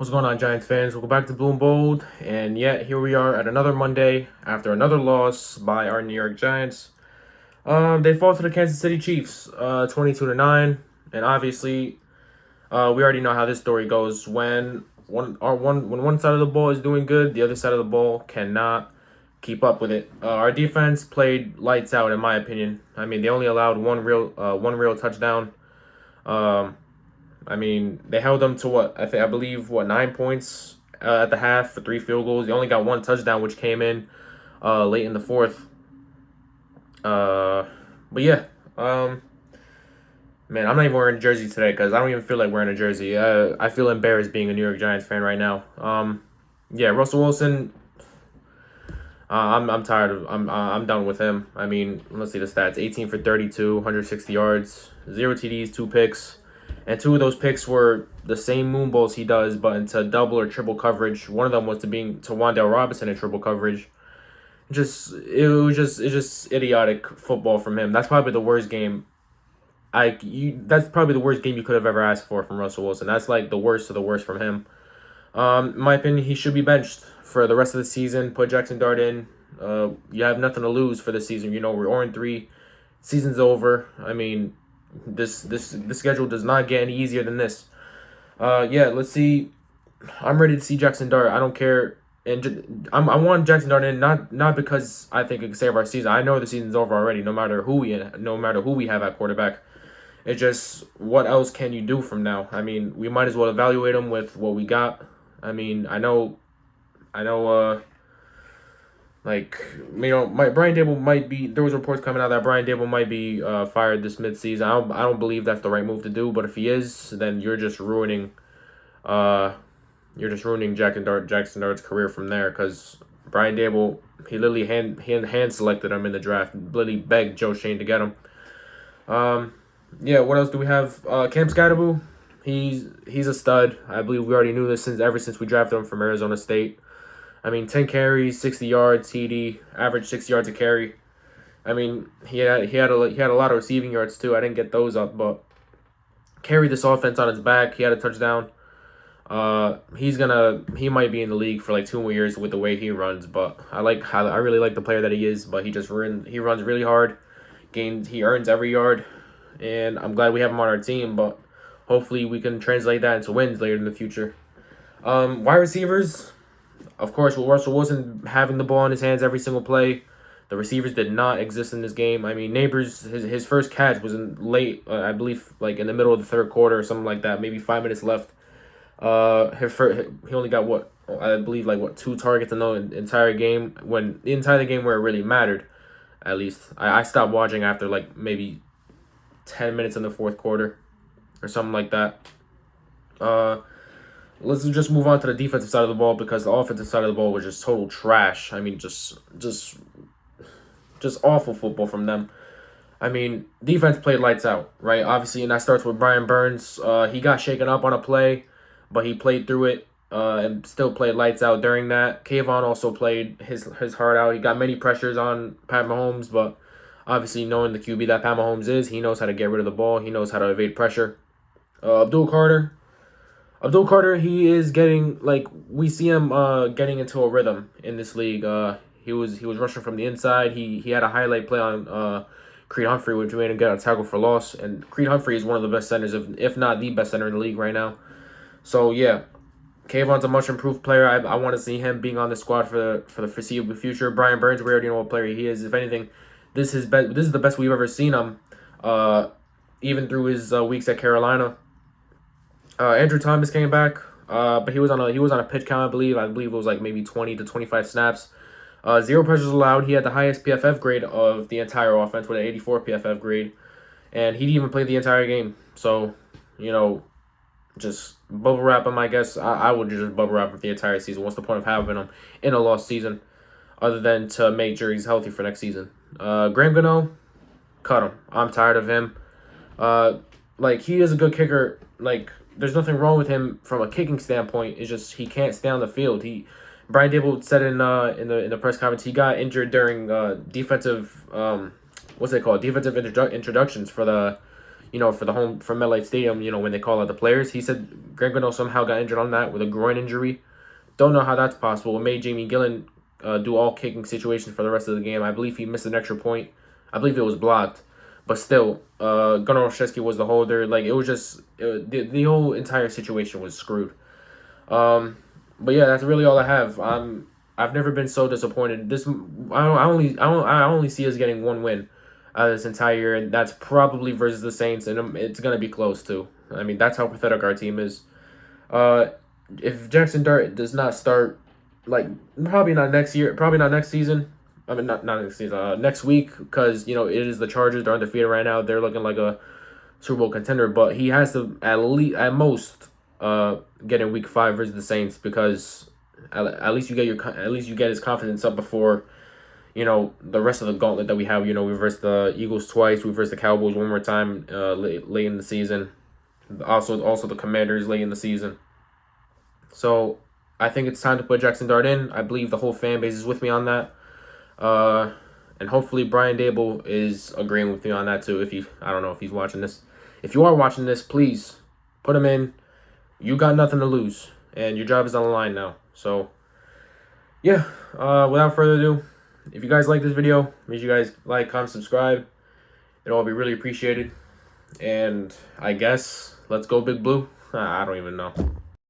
What's going on, Giants fans? Welcome back to Blue and Bold. And yet, here we are at another Monday after another loss by our New York Giants. They fall to the Kansas City Chiefs, 22-9. And obviously, we already know how this story goes. When one side of the ball is doing good, the other side of the ball cannot keep up with it. Our defense played lights out, in my opinion. I mean, they only allowed one real touchdown. Um, they held them to what I believe 9 points at the half for 3 field goals. They only got one touchdown, which came in late in the fourth. But yeah, man, I'm not even wearing a jersey today because I don't even feel like wearing a jersey. I feel embarrassed being a New York Giants fan right now. Yeah, Russell Wilson. I'm tired of I'm done with him. I mean, let's see the stats: 18 for 32, 160 yards, 0 TDs, 2 picks. And 2 of those picks were the same moon balls he does, but into double or triple coverage. One of them was to Wan'Dale Robinson in triple coverage. It's just idiotic football from him. That's probably the worst game. That's probably the worst game you could have ever asked for from Russell Wilson. That's like the worst of the worst from him. In my opinion, he should be benched for the rest of the season. Put Jackson Dart in. You have nothing to lose for the season. We're 0-3. Season's over. I mean, this schedule does not get any easier than this. Yeah, let's see. I'm ready to see Jackson Dart. I don't care, and I want Jackson Dart in not because I think it can save our season. I know the season's over already. No matter who we have at quarterback. It's just what else can you do from now? I mean, we might as well evaluate him with what we got. I mean, I know. Brian Dable might be. There was reports coming out that Brian Dable might be fired this midseason. I don't believe that's the right move to do. But if he is, then you're just ruining Jackson Dart's career from there. Because Brian Dable, he literally hand selected him in the draft. Literally begged Joe Shane to get him. Yeah. What else do we have? Cam Scatterbo, he's a stud. I believe we already knew this ever since we drafted him from Arizona State. I mean, 10 carries, 60 yards, TD, average 6 yards a carry. I mean, he had a lot of receiving yards too. I didn't get those up, but carried this offense on his back. He had a touchdown. He might be in the league for like 2 more years with the way he runs. But I really like the player that he is. But he runs really hard. He earns every yard, and I'm glad we have him on our team. But hopefully we can translate that into wins later in the future. Wide receivers. Of course, with Russell Wilson having the ball in his hands every single play, the receivers did not exist in this game. I mean, Neighbors, his first catch was in late, I believe, like in the middle of the third quarter or something like that, maybe 5 minutes left. He only got I believe, 2 targets in the entire game, when the entire game where it really mattered, at least. I stopped watching after like maybe 10 minutes in the fourth quarter or something like that. Let's just move on to the defensive side of the ball because the offensive side of the ball was just total trash. I mean, just awful football from them. I mean, defense played lights out, right? Obviously, and that starts with Brian Burns. He got shaken up on a play, but he played through it and still played lights out during that. Kayvon also played his heart out. He got many pressures on Pat Mahomes, but obviously knowing the QB that Pat Mahomes is, he knows how to get rid of the ball. He knows how to evade pressure. Abdul Carter, he is getting we see him getting into a rhythm in this league. He was rushing from the inside. He had a highlight play on Creed Humphrey, which made him get a tackle for loss. And Creed Humphrey is one of the best centers, if not the best center in the league right now. So yeah, Kayvon's a much improved player. I want to see him being on the squad for the foreseeable future. Brian Burns, we already know what player he is. If anything, this is the best we've ever seen him. Even through his weeks at Carolina. Andrew Thomas came back, but he was on a pitch count. I believe it was like maybe 20 to 25 snaps. 0 pressures allowed. He had the highest PFF grade of the entire offense with an 84 PFF grade, and he didn't even play the entire game. So, just bubble wrap him. I guess I would just bubble wrap him the entire season. What's the point of having him in a lost season, other than to make sure he's healthy for next season? Graham Gano, cut him. I'm tired of him. He is a good kicker. There's nothing wrong with him from a kicking standpoint. It's just he can't stay on the field. Brian Dable said in the press conference he got injured during defensive introductions for the for the home for MetLife Stadium, when they call out the players. He said Grant Gano somehow got injured on that with a groin injury. Don't know how that's possible. It made Jamie Gillen do all kicking situations for the rest of the game. I believe he missed an extra point. I believe it was blocked. But still, Gunnar Olszewski was the holder. Like, it was just, the whole entire situation was screwed. But yeah, that's really all I have. I've never been so disappointed. I only see us getting one win this entire year, and that's probably versus the Saints, and it's gonna be close too. I mean, that's how pathetic our team is. Uh, if Jackson Dart does not start, like, probably not next year, probably not next season. I mean, not next season. Next week, because it is the Chargers. They're undefeated right now. They're looking like a Super Bowl contender, but he has to at most get in Week 5 versus the Saints, because at least you get his confidence up before the rest of the gauntlet that we have. We versed the Eagles twice. We versed the Cowboys one more time late in the season. Also the Commanders late in the season. So I think it's time to put Jackson Dart in. I believe the whole fan base is with me on that. And hopefully Brian Dable is agreeing with me on that too. I don't know if he's watching this. If you are watching this, please put him in. You got nothing to lose, and your job is on the line now. So yeah, without further ado, if you guys like this video, make sure you guys like, comment, subscribe. It'll all be really appreciated. And I guess let's go Big Blue. I don't even know.